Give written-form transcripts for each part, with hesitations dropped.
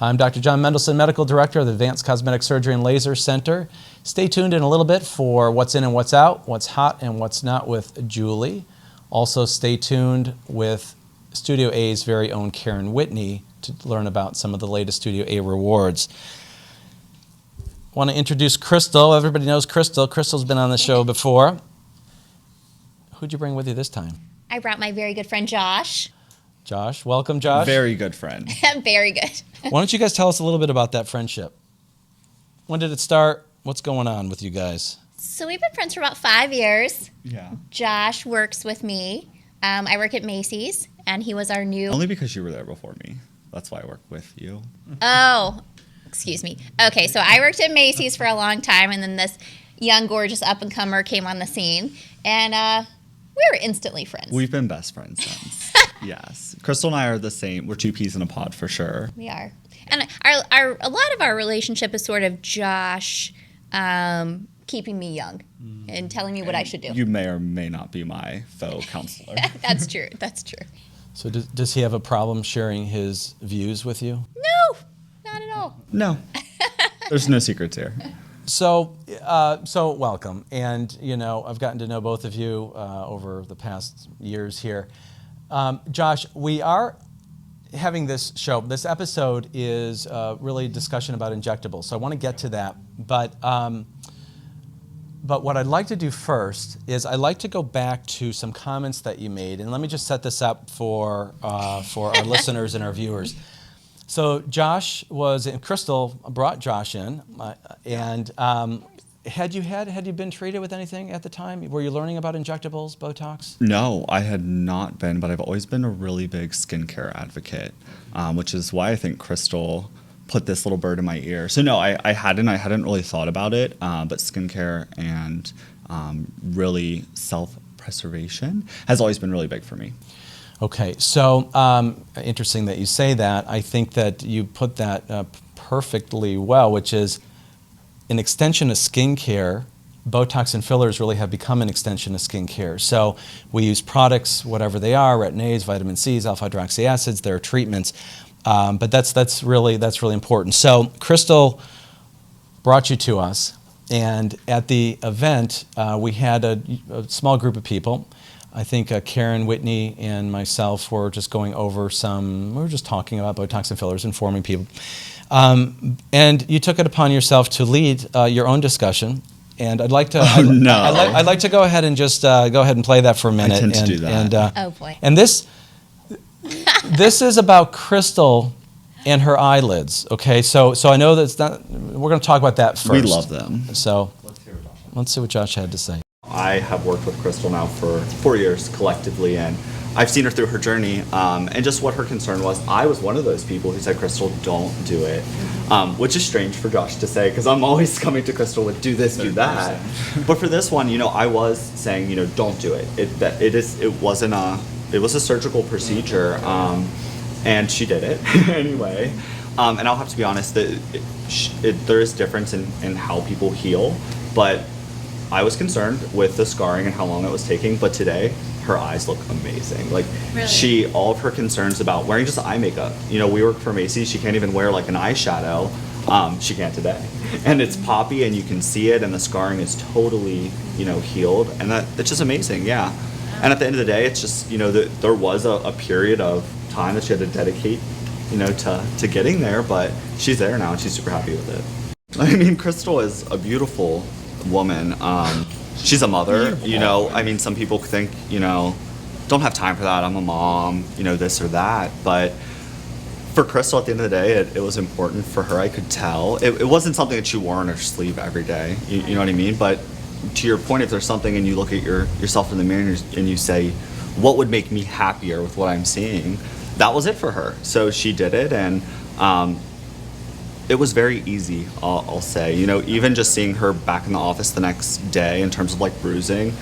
I'm Dr. John Mendelsohn, Medical Director of the Advanced Cosmetic Surgery and Laser Center. Stay tuned in a little bit for what's in and what's out, what's hot and what's not with Julie. Also stay tuned with Studio A's very own Karen Whitney to learn about some of the latest Studio A rewards. I want to introduce Crystal. Everybody knows Crystal. Crystal's been on the show before. Who'd you bring with you this time? I brought my very good friend Josh. Josh, welcome, Josh. Very good friend. Very good. Why don't you guys tell us a little bit about that friendship? When did it start? What's going on with you guys? So we've been friends for about 5 years. Yeah. Josh works with me. I work at Macy's, and he was our new... Only because you were there before me. That's why I work with you. Oh, excuse me. Okay, so I worked at Macy's for a long time, and then this young, gorgeous up-and-comer came on the scene, and we were instantly friends. We've been best friends since. Yes. Crystal and I are the same. We're two peas in a pod for sure. We are. And a lot of our relationship is sort of Josh keeping me young and telling me what I should do. You may or may not be my faux counselor. That's true. That's true. So does he have a problem sharing his views with you? No, not at all. No. There's no secrets here. So welcome. And, you know, I've gotten to know both of you over the past years here. Josh, we are having this show. This episode is really a discussion about injectables. So I want to get to that. But what I'd like to do first is I'd like to go back to some comments that you made. And let me just set this up for our listeners and our viewers. So Josh Crystal brought Josh in, and had you been treated with anything at the time? Were you learning about injectables, Botox? No, I had not been, but I've always been a really big skincare advocate, which is why I think Crystal put this little bird in my ear. So no, I hadn't really thought about it, but skincare and really self-preservation has always been really big for me. Okay, so interesting that you say that. I think that you put that perfectly well, which is an extension of skincare. Botox and fillers really have become an extension of skincare. So we use products, whatever they are, retin-A's, vitamin C's, alpha-hydroxy acids, there are treatments. But that's really important. So Crystal brought you to us, and at the event, we had a small group of people. I think Karen Whitney and myself were just going over we were just talking about Botox and fillers, informing people. And you took it upon yourself to lead your own discussion. And I'd like to I'd like to go ahead and just go ahead and play that for a minute. I tend to do that. Oh boy. And this is about Crystal and her eyelids. Okay, so I know that's not. We're going to talk about that first. We love them. So let's see what Josh had to say. I have worked with Crystal now for 4 years collectively, and I've seen her through her journey, and just what her concern was. I was one of those people who said, Crystal, don't do it, which is strange for Josh to say, because I'm always coming to Crystal with do this, do that. But for this one, I was saying, don't do it. It was a surgical procedure, and she did it anyway. And I'll have to be honest, there is difference in how people heal, but I was concerned with the scarring and how long it was taking, but today her eyes look amazing. Like really? All of her concerns about wearing just eye makeup. We work for Macy's. She can't even wear like an eyeshadow. She can't today, and it's poppy, and you can see it, and the scarring is totally healed, and that's just amazing. Yeah. And at the end of the day, it's just there was a period of time that she had to dedicate to getting there, but she's there now, and she's super happy with it. I mean, Crystal is a beautiful woman. She's a mother, some people think, don't have time for that. I'm a mom, this or that. But for Crystal, at the end of the day, it was important for her. I could tell. It wasn't something that she wore on her sleeve every day. You know what I mean? But to your point, if there's something and you look at yourself in the mirror and you say, what would make me happier with what I'm seeing? That was it for her. So she did it, and it was very easy, I'll say. Even just seeing her back in the office the next day in terms of like bruising,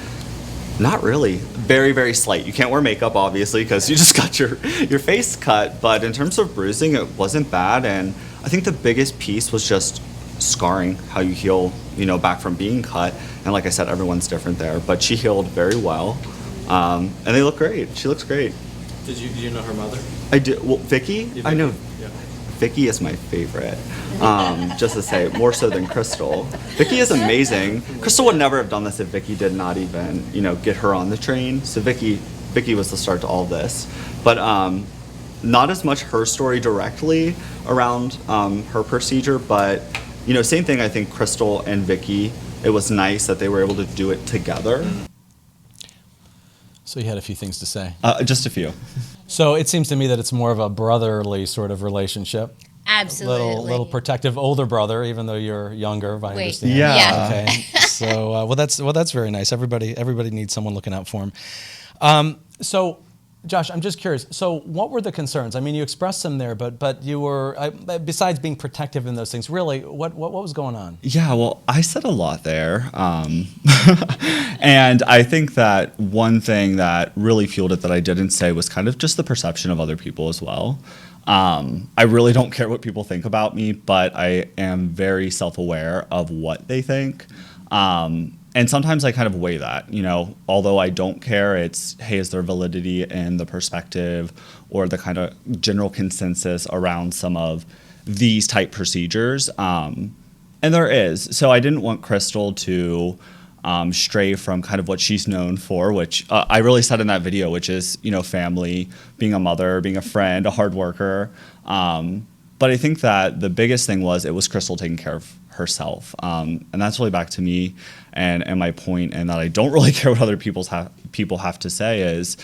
not really. Very, very slight. You can't wear makeup, obviously, because you just got your face cut. But in terms of bruising, it wasn't bad. And I think the biggest piece was just scarring, how you heal, back from being cut. And like I said, everyone's different there. But she healed very well. And they look great. She looks great. Did you know her mother? I did. Well, Vickie? I know. Yeah. Vickie is my favorite. Just to say, more so than Crystal. Vickie is amazing. Crystal would never have done this if Vickie did not even, get her on the train. So Vickie was the start to all this. But not as much her story directly around her procedure, but same thing. I think Crystal and Vickie, it was nice that they were able to do it together. So you had a few things to say. Just a few. So it seems to me that it's more of a brotherly sort of relationship. Absolutely. Little protective older brother, even though you're younger, if I understand. Yeah. Okay. So well, that's very nice. Everybody needs someone looking out for him. So, Josh, I'm just curious. So, what were the concerns? I mean, you expressed them there, but you were besides being protective in those things. Really, what was going on? Yeah, well, I said a lot there, and I think that one thing that really fueled it that I didn't say was kind of just the perception of other people as well. I really don't care what people think about me, but I am very self-aware of what they think. And sometimes I kind of weigh that, although I don't care, it's, hey, is there validity in the perspective or the kind of general consensus around some of these type procedures? And there is. So I didn't want Crystal to stray from kind of what she's known for, which I really said in that video, which is, family, being a mother, being a friend, a hard worker. But I think that the biggest thing was it was Crystal taking care of herself. And that's really back to me and my point, and that I don't really care what other people have to say is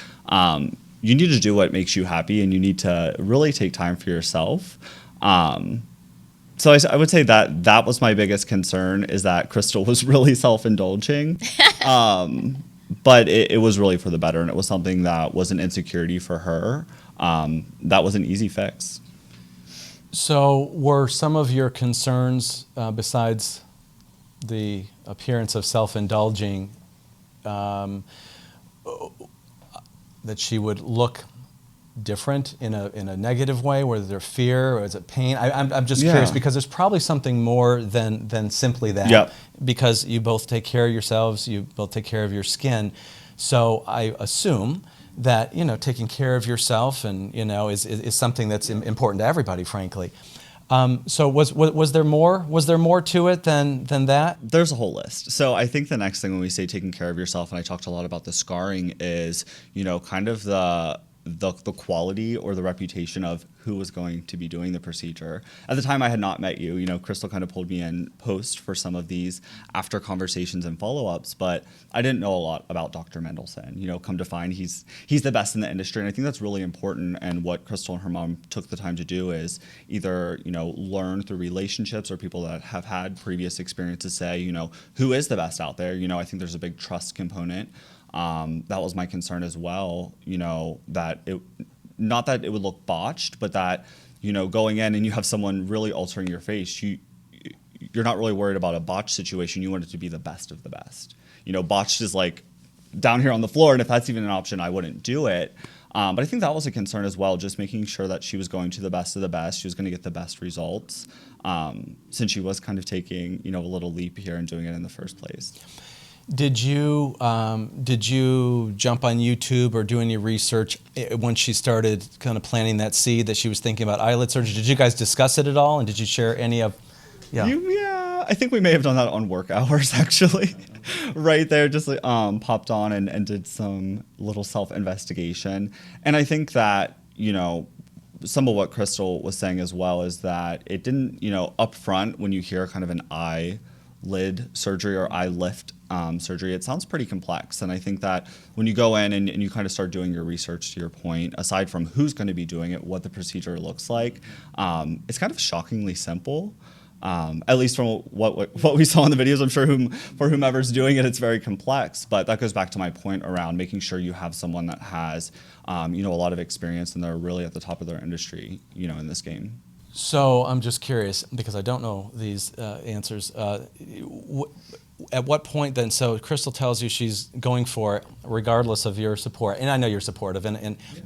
you need to do what makes you happy, and you need to really take time for yourself. So I would say that was my biggest concern, is that Crystal was really self-indulging. But it was really for the better, and it was something that was an insecurity for her. That was an easy fix. So were some of your concerns, besides the appearance of self-indulging, that she would look different in a negative way? Was there fear, or is it pain? I'm just curious, because there's probably something more than simply that. Yep. Because you both take care of yourselves, you both take care of your skin. So I assume that taking care of yourself and is something that's important to everybody, frankly. So was there more? Was there more to it than that? There's a whole list. So I think the next thing when we say taking care of yourself, and I talked a lot about the scarring, is kind of the quality or the reputation of who was going to be doing the procedure. At the time, I had not met you. Crystal kind of pulled me in post for some of these after conversations and follow-ups, but I didn't know a lot about Dr. Mendelsohn. Come to find he's the best in the industry, and I think that's really important. And what Crystal and her mom took the time to do is either learn through relationships or people that have had previous experiences say who is the best out there. I think there's a big trust component. That was my concern as well, that not that it would look botched, but that, going in and you have someone really altering your face, you're not really worried about a botched situation. You want it to be the best of the best. Botched is like down here on the floor, and if that's even an option, I wouldn't do it. But I think that was a concern as well, just making sure that she was going to the best of the best. She was going to get the best results, since she was kind of taking, a little leap here and doing it in the first place. Did you jump on YouTube or do any research when she started kind of planting that seed that she was thinking about eyelid surgery? Did you guys discuss it at all, and did you share any of? Yeah, I think we may have done that on work hours, actually. Right there, just like, popped on and did some little self-investigation. And I think that some of what Crystal was saying as well is that it didn't up front, when you hear kind of an eyelid surgery or eye lift surgery, it sounds pretty complex. And I think that when you go in and you kind of start doing your research, to your point, aside from who's going to be doing it, what the procedure looks like, it's kind of shockingly simple. At least from what we saw in the videos. I'm sure for whomever's doing it, it's very complex. But that goes back to my point around making sure you have someone that has a lot of experience, and they're really at the top of their industry, in this game. So I'm just curious, because I don't know these answers. At what point then, so Crystal tells you she's going for it regardless of your support, and I know you're supportive,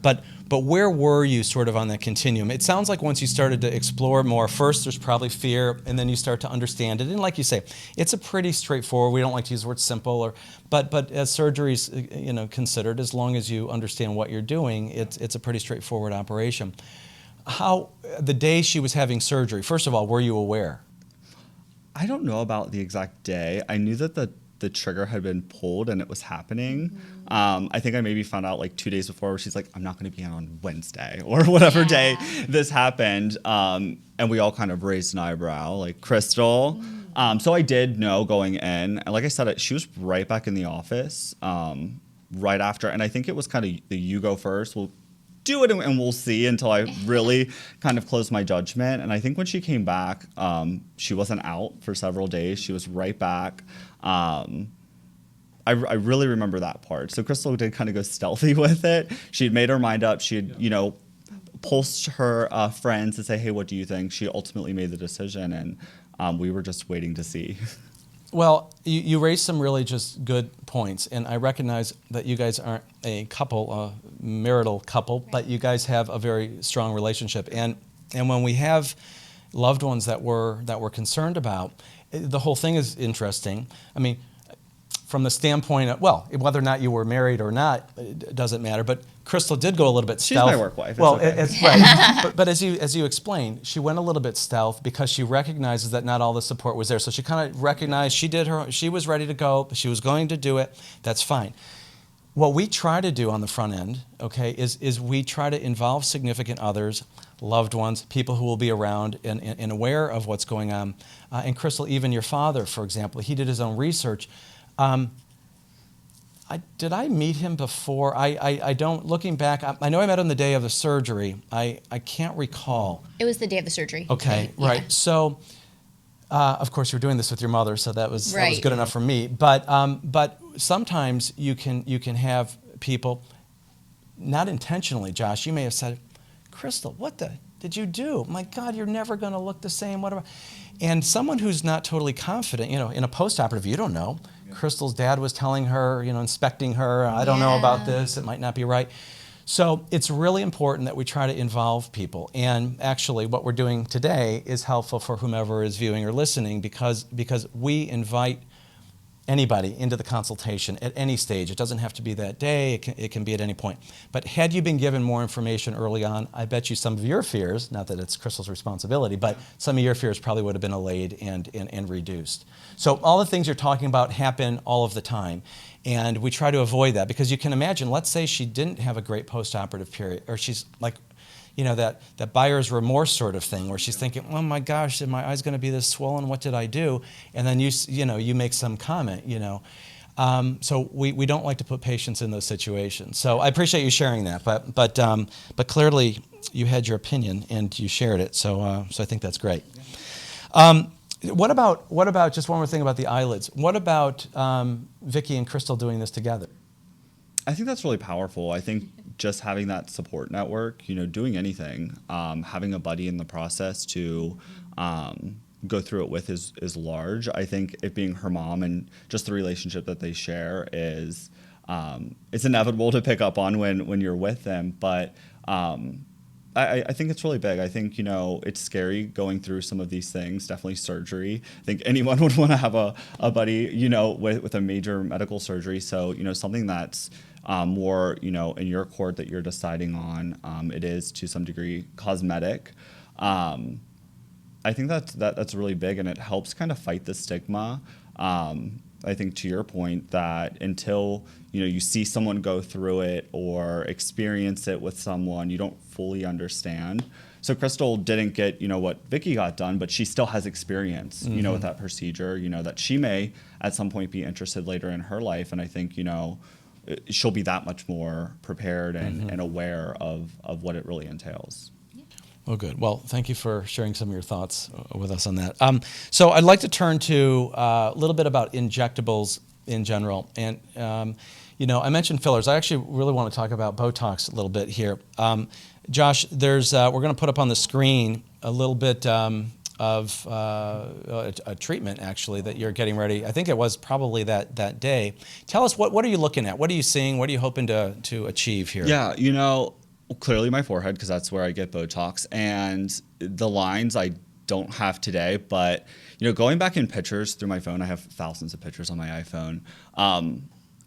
but where were you sort of on that continuum? It sounds like once you started to explore more, first there's probably fear, and then you start to understand it, and like you say, it's a pretty straightforward, we don't like to use the word simple, but as surgery's considered, as long as you understand what you're doing, it's a pretty straightforward operation. How, the day she was having surgery, first of all, were you aware? I don't know about the exact day. I knew that the trigger had been pulled and it was happening. I think I maybe found out like 2 days before where she's like, I'm not going to be in on Wednesday or whatever day this happened. And we all kind of raised an eyebrow, like Crystal. So I did know going in. And like I said, she was right back in the office right after. And I think it was kind of the you go first. We'll do it and we'll see until I really kind of closed my judgment. And I think when she came back, she wasn't out for several days. She was right back. I really remember that part. So Crystal did kind of go stealthy with it. She had made her mind up. She had, pulsed her friends to say, hey, what do you think? She ultimately made the decision, and we were just waiting to see. Well, you raised some really just good points, and I recognize that you guys aren't a couple, a marital couple, but you guys have a very strong relationship. And when we have loved ones that we're concerned about, the whole thing is interesting. I mean, from the standpoint of, well, whether or not you were married or not, it doesn't matter. But Crystal did go a little bit stealth. She's my work wife. Well, okay. it's right. but as you explained, she went a little bit stealth because she recognizes that not all the support was there. So she kind of recognized she was ready to go. She was going to do it. That's fine. What we try to do on the front end, okay, is we try to involve significant others, loved ones, people who will be around and aware of what's going on. And Crystal, even your father, for example, he did his own research. Did I meet him before? I don't, looking back, I know I met him the day of the surgery. I can't recall. It was the day of the surgery. Okay, Yeah. right. So, of course, you were doing this with your mother, so that was Right. good enough for me. But sometimes you can have people, not intentionally, Josh, you may have said, Crystal, what the did you do? My God, you're never going to look the same, whatever. And someone who's not totally confident, in a post-operative, you don't know. Crystal's dad was telling her, inspecting her, I don't know about this, it might not be right. So it's really important that we try to involve people. And actually what we're doing today is helpful for whomever is viewing or listening because we invite anybody into the consultation at any stage. It doesn't have to be that day, it can be at any point. But had you been given more information early on, I bet you some of your fears, not that it's Crystal's responsibility, but some of your fears probably would have been allayed and reduced. So all the things you're talking about happen all of the time. And we try to avoid that because you can imagine, let's say she didn't have a great post-operative period, or she's like, that buyer's remorse sort of thing where she's thinking, oh my gosh, is my eyes going to be this swollen? What did I do? And then you make some comment, So we don't like to put patients in those situations. So I appreciate you sharing that, but clearly you had your opinion and you shared it. So I think that's great. What about just one more thing about the eyelids? What about Vickie and Crystal doing this together? I think that's really powerful. I think just having that support network, doing anything, having a buddy in the process to go through it with is large. I think it being her mom and just the relationship that they share is it's inevitable to pick up on when you're with them. But I think it's really big. I think, it's scary going through some of these things, definitely surgery. I think anyone would want to have a buddy, with a major medical surgery. So, something that's more, in your court that you're deciding on, it is to some degree cosmetic. I think that's really big, and it helps kind of fight the stigma. I think to your point that until you see someone go through it or experience it with someone, you don't fully understand. So Crystal didn't get what Vickie got done, but she still has experience with that procedure. That she may at some point be interested later in her life, and I think she'll be that much more prepared and aware of what it really entails. Oh, good. Well, thank you for sharing some of your thoughts with us on that. So I'd like to turn to a little bit about injectables in general. And, I mentioned fillers. I actually really want to talk about Botox a little bit here. Josh, we're going to put up on the screen a little bit of a treatment, actually, that you're getting ready. I think it was probably that day. Tell us, what are you looking at? What are you seeing? What are you hoping to achieve here? Yeah, clearly my forehead, because that's where I get Botox, and the lines I don't have today, but going back in pictures through my phone, I have thousands of pictures on my iPhone.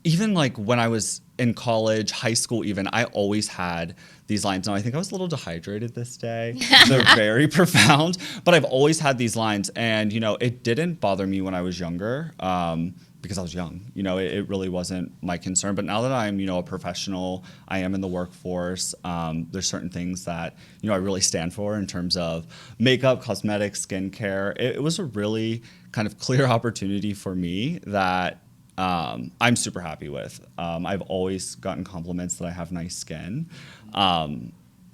Even like when I was in college, high school even, I always had these lines. Now, I think I was a little dehydrated this day. They're very profound, but I've always had these lines. And, it didn't bother me when I was younger because I was young. It really wasn't my concern. But now that I'm, a professional, I am in the workforce, there's certain things that, I really stand for in terms of makeup, cosmetics, skincare. It was a really kind of clear opportunity for me that I'm super happy with. I've always gotten compliments that I have nice skin. And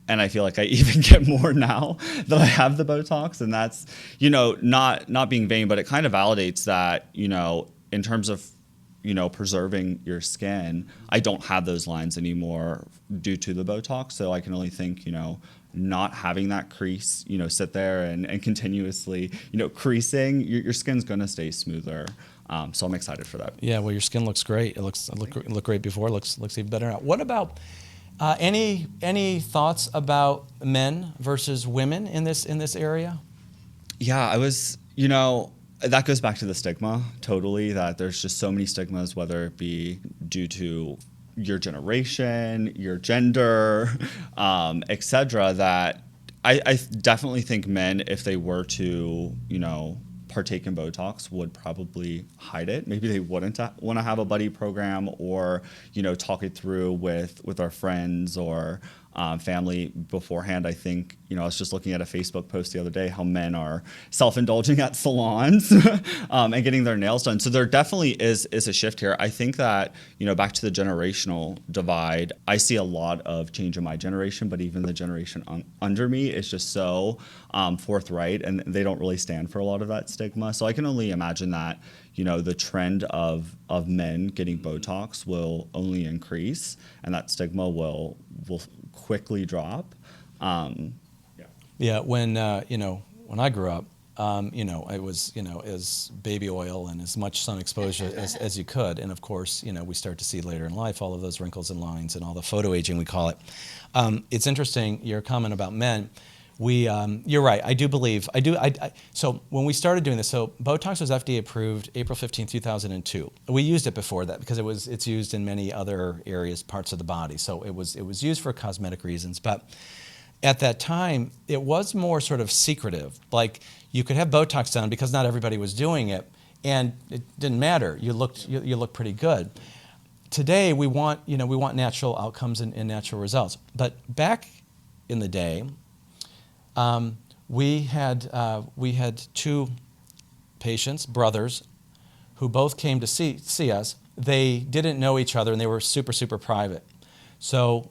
I feel like I even get more now that I have the Botox. And that's, not being vain, but it kind of validates that, in terms of, preserving your skin, I don't have those lines anymore due to the Botox. So I can only think, not having that crease, sit there and continuously, creasing, your skin's going to stay smoother. So I'm excited for that. Yeah, well, your skin looks great. It looked great before. It looks even better now. What about any thoughts about men versus women in this area? Yeah, I was, that goes back to the stigma totally, that there's just so many stigmas, whether it be due to your generation, your gender, etc., that I definitely think men, if they were to, partake in Botox, would probably hide it. Maybe they wouldn't want to have a buddy program or, talk it through with our friends or family beforehand. I think, I was just looking at a Facebook post the other day how men are self-indulging at salons and getting their nails done. So there definitely is a shift here. I think that, back to the generational divide, I see a lot of change in my generation, but even the generation under me is just so forthright, and they don't really stand for a lot of that stigma. So I can only imagine that, the trend of men getting Botox will only increase, and that stigma will quickly drop. Yeah, when I grew up, it was as baby oil and as much sun exposure as you could, and of course, we start to see later in life all of those wrinkles and lines and all the photo aging we call it. It's interesting your comment about men. You're right. I do believe. So when we started doing this, so Botox was FDA approved April 15, 2002. We used it before that because it's used in many other areas, parts of the body. So it was used for cosmetic reasons. But at that time, it was more sort of secretive. Like you could have Botox done because not everybody was doing it, and it didn't matter. You looked pretty good. Today we want natural outcomes and natural results. But back in the day, we had two patients, brothers, who both came to see us. They didn't know each other, and they were super, super private. So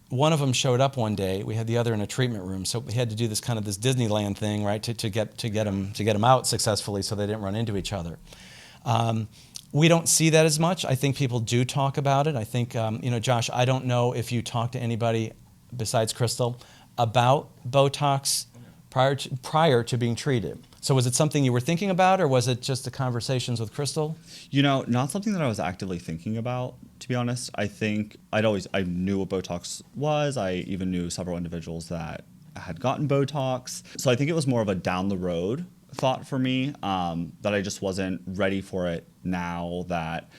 one of them showed up one day. We had the other in a treatment room, so we had to do this Disneyland thing, right, to get them out successfully, so they didn't run into each other. We don't see that as much. I think people do talk about it. I think Josh, I don't know if you talked to anybody besides Crystal about Botox prior to being treated. So was it something you were thinking about, or was it just the conversations with Crystal? Not something that I was actively thinking about, to be honest. I think I knew what Botox was. I even knew several individuals that had gotten Botox. So I think it was more of a down the road thought for me, that I just wasn't ready for it now that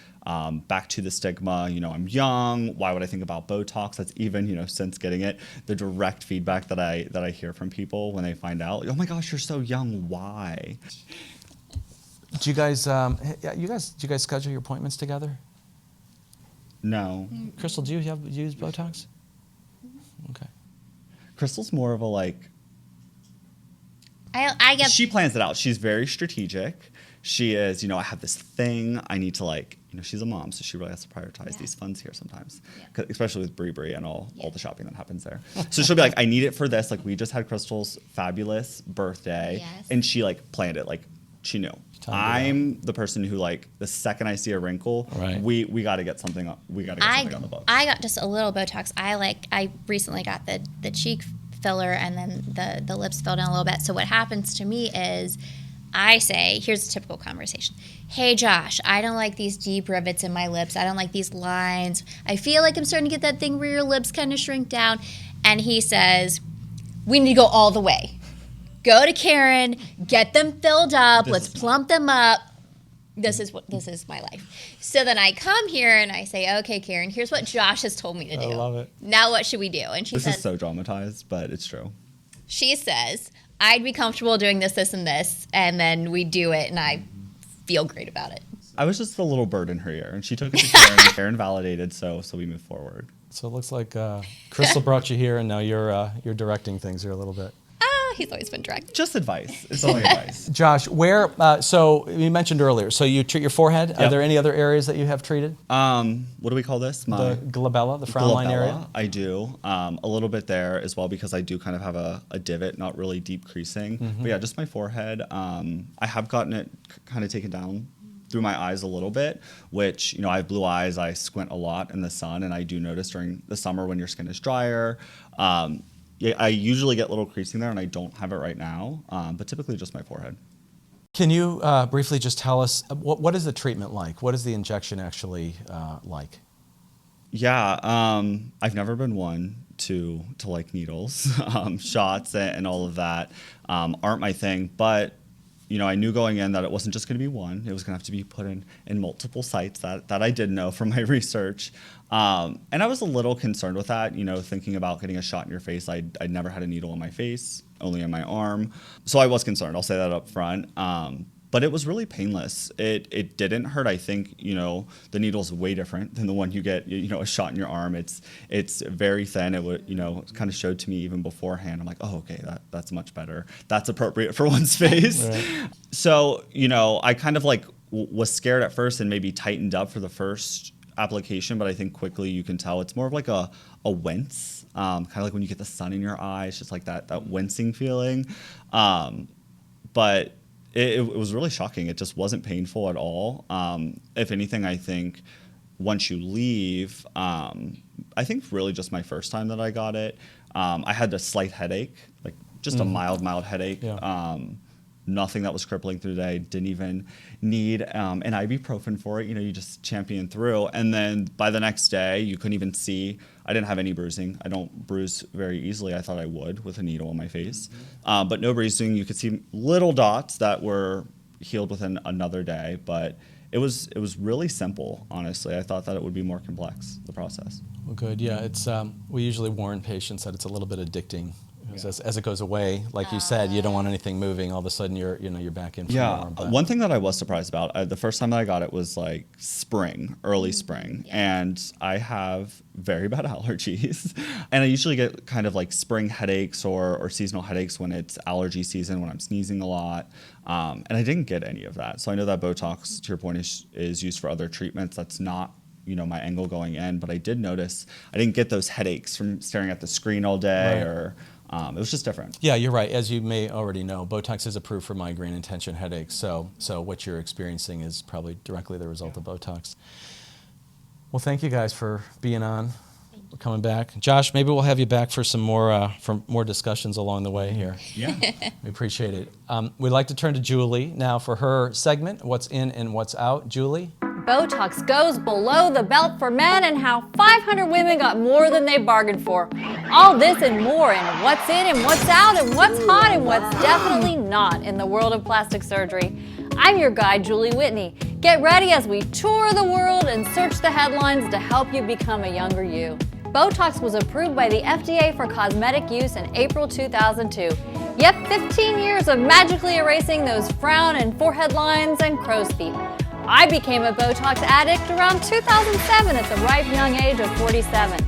back to the stigma, I'm young. Why would I think about Botox? That's even, since getting it, the direct feedback that I hear from people when they find out, oh my gosh, you're so young. Why? Do you guys schedule your appointments together? No. Crystal, do you use Botox? Okay. Crystal's more of a I get. She plans it out. She's very strategic. She is, I have this thing I need to she's a mom, so she really has to prioritize these funds here sometimes, especially with Brie and all the shopping that happens there. So she'll be like, I need it for this. We just had Crystal's fabulous birthday, and she planned it. She knew. I'm the person who the second I see a wrinkle, right, we got to get something. We got to get something on the books. I got just a little Botox. I recently got the cheek filler and then the lips filled in a little bit. So what happens to me is, I say, here's a typical conversation. Hey, Josh, I don't like these deep rivets in my lips. I don't like these lines. I feel like I'm starting to get that thing where your lips kind of shrink down. And he says, we need to go all the way. Go to Karen, get them filled up. Let's plump them up. this is my life. So then I come here and I say, okay, Karen, here's what Josh has told me to do. I love it. Now what should we do? And she This says, is so dramatized, but it's true. she says, I'd be comfortable doing this, this, and this, and then we do it, and I feel great about it. I was just a little bird in her ear, and she took it to Karen. And Karen validated, so we moved forward. So it looks like Crystal brought you here, and now you're directing things here a little bit. He's always been direct. Just advice. It's only advice. Josh, where? So you mentioned earlier. So you treat your forehead. Are Yep. there any other areas that you have treated? What do we call this? The glabella, the frown line area. I do a little bit there as well because I do kind of have a divot, not really deep creasing. But yeah, just my forehead. I have gotten it kind of taken down through my eyes a little bit, which, I have blue eyes. I squint a lot in the sun, and I do notice during the summer when your skin is drier. I usually get little creasing there, and I don't have it right now, but typically just my forehead. Can you briefly just tell us what is the treatment like? What is the injection actually like? Yeah, I've never been one to like needles, shots, and all of that aren't my thing. But I knew going in that it wasn't just going to be one; it was going to have to be put in multiple sites. That I did know from my research, and I was a little concerned with that. Thinking about getting a shot in your face. I'd never had a needle in my face, only in my arm, so I was concerned. I'll say that up front. But it was really painless. It didn't hurt. I think the needle's way different than the one you get a shot in your arm. It's very thin. It would kind of showed to me even beforehand. I'm like, oh, okay, that's much better. That's appropriate for one's face. Right. So I kind of was scared at first and maybe tightened up for the first application, but I think quickly you can tell it's more of like a wince, kind of like when you get the sun in your eye. It's just like that wincing feeling, but. It was really shocking. It just wasn't painful at all. If anything, I think once you leave, I think really just my first time that I got it, I had a slight headache, like just a mild headache. Yeah. Nothing that was crippling through the day. Didn't even need an ibuprofen for it. You just champion through. And then by the next day, you couldn't even see. I didn't have any bruising. I don't bruise very easily. I thought I would with a needle in my face. But no bruising. You could see little dots that were healed within another day. But it was really simple, honestly. I thought that it would be more complex, the process. Well, good. Yeah, it's we usually warn patients that it's a little bit addicting. As it goes away, like you said, you don't want anything moving. All of a sudden, you're back in for more. But. One thing that I was surprised about, the first time that I got it was like spring, early spring, and I have very bad allergies, and I usually get kind of like spring headaches or seasonal headaches when it's allergy season, when I'm sneezing a lot, and I didn't get any of that. So I know that Botox, to your point, is used for other treatments. That's not my angle going in, but I did notice I didn't get those headaches from staring at the screen all day. Right. Or it was just different. Yeah, you're right. As you may already know, Botox is approved for migraine and tension headaches. So what you're experiencing is probably directly the result of Botox. Well, thank you guys for being on, for coming back. Josh, maybe we'll have you back for some more discussions along the way here. Yeah, we appreciate it. We'd like to turn to Julie now for her segment, What's In and What's Out. Julie? Botox goes below the belt for men and how 500 women got more than they bargained for. All this and more in What's In and What's Out and What's Hot and What's Definitely Not in the world of plastic surgery. I'm your guide, Julie Whitney. Get ready as we tour the world and search the headlines to help you become a younger you. Botox was approved by the FDA for cosmetic use in April 2002. Yep, 15 years of magically erasing those frown and forehead lines and crow's feet. I became a Botox addict around 2007 at the ripe young age of 47.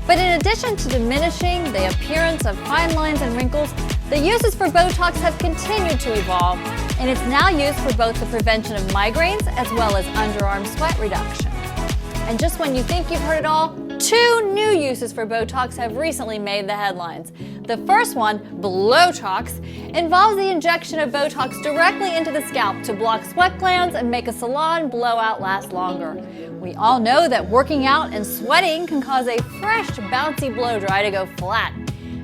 But in addition to diminishing the appearance of fine lines and wrinkles, the uses for Botox have continued to evolve, and it's now used for both the prevention of migraines as well as underarm sweat reduction. And just when you think you've heard it all, 2 new uses for Botox have recently made the headlines. The first one, Blowtox, involves the injection of Botox directly into the scalp to block sweat glands and make a salon blowout last longer. We all know that working out and sweating can cause a fresh, bouncy blow dry to go flat,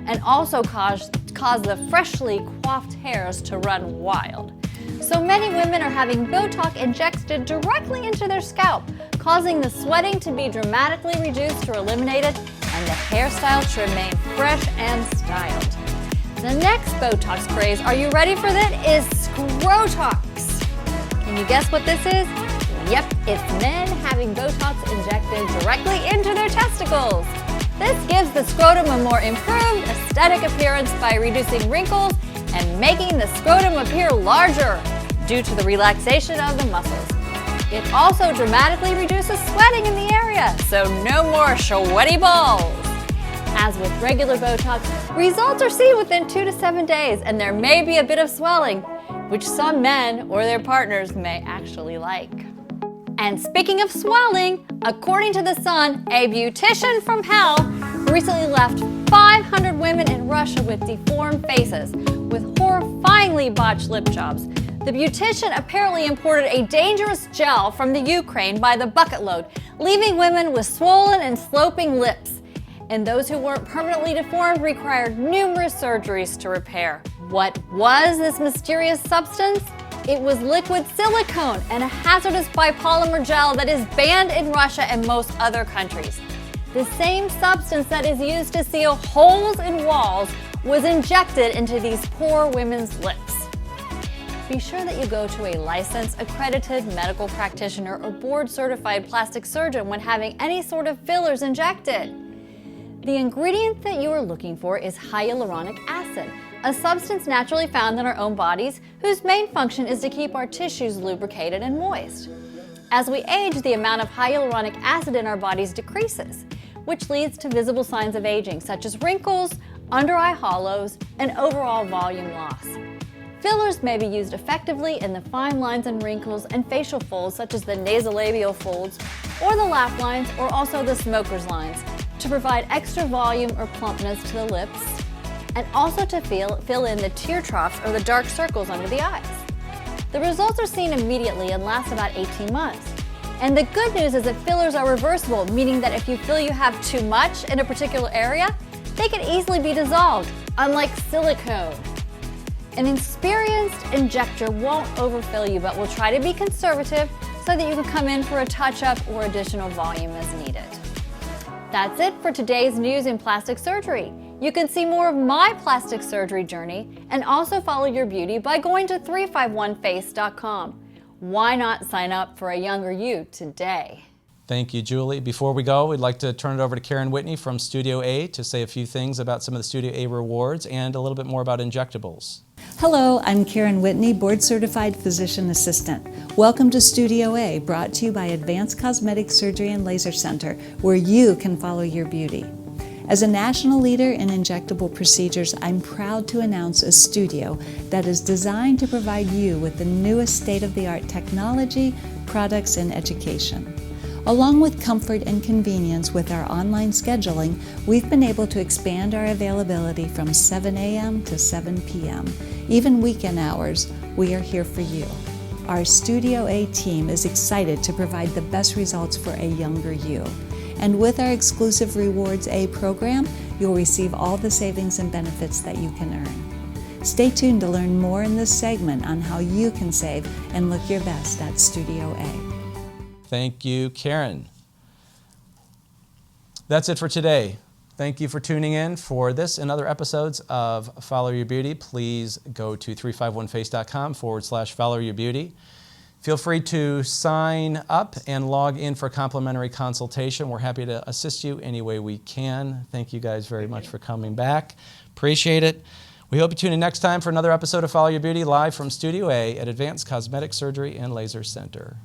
and also cause the freshly coiffed hairs to run wild. So many women are having Botox injected directly into their scalp, causing the sweating to be dramatically reduced or eliminated and the hairstyle to remain fresh and styled. The next Botox craze, are you ready for that, is Scrotox. Can you guess what this is? Yep, it's men having Botox injected directly into their testicles. This gives the scrotum a more improved aesthetic appearance by reducing wrinkles and making the scrotum appear larger due to the relaxation of the muscles. It also dramatically reduces sweating in the area, so no more sweaty balls. As with regular Botox, results are seen within 2 to 7 days, and there may be a bit of swelling, which some men or their partners may actually like. And speaking of swelling, according to The Sun, a beautician from hell recently left 500 women in Russia with deformed faces, with horrifyingly botched lip jobs. The beautician apparently imported a dangerous gel from the Ukraine by the bucket load, leaving women with swollen and sloping lips. And those who weren't permanently deformed required numerous surgeries to repair. What was this mysterious substance? It was liquid silicone and a hazardous bipolymer gel that is banned in Russia and most other countries. The same substance that is used to seal holes in walls was injected into these poor women's lips. Be sure that you go to a licensed, accredited medical practitioner or board-certified plastic surgeon when having any sort of fillers injected. The ingredient that you are looking for is hyaluronic acid, a substance naturally found in our own bodies whose main function is to keep our tissues lubricated and moist. As we age, the amount of hyaluronic acid in our bodies decreases, which leads to visible signs of aging, such as wrinkles, under-eye hollows, and overall volume loss. Fillers may be used effectively in the fine lines and wrinkles and facial folds, such as the nasolabial folds, or the laugh lines, or also the smoker's lines, to provide extra volume or plumpness to the lips, and also to fill in the tear troughs or the dark circles under the eyes. The results are seen immediately and last about 18 months. And the good news is that fillers are reversible, meaning that if you feel you have too much in a particular area, they can easily be dissolved, unlike silicone. An experienced injector won't overfill you, but will try to be conservative so that you can come in for a touch-up or additional volume as needed. That's it for today's news in plastic surgery. You can see more of my plastic surgery journey and also follow your beauty by going to 351face.com. Why not sign up for a younger you today? Thank you, Julie. Before we go, we'd like to turn it over to Karen Whitney from Studio A to say a few things about some of the Studio A rewards and a little bit more about injectables. Hello, I'm Karen Whitney, Board Certified Physician Assistant. Welcome to Studio A, brought to you by Advanced Cosmetic Surgery and Laser Center, where you can follow your beauty. As a national leader in injectable procedures, I'm proud to announce a studio that is designed to provide you with the newest state-of-the-art technology, products, and education. Along with comfort and convenience with our online scheduling, we've been able to expand our availability from 7 a.m. to 7 p.m. Even weekend hours, we are here for you. Our Studio A team is excited to provide the best results for a younger you. And with our exclusive Rewards A program, you'll receive all the savings and benefits that you can earn. Stay tuned to learn more in this segment on how you can save and look your best at Studio A. Thank you, Karen. That's it for today. Thank you for tuning in for this and other episodes of Follow Your Beauty. Please go to 351face.com/Follow Your Beauty. Feel free to sign up and log in for a complimentary consultation. We're happy to assist you any way we can. Thank you guys very much for coming back. Appreciate it. We hope you tune in next time for another episode of Follow Your Beauty live from Studio A at Advanced Cosmetic Surgery and Laser Center.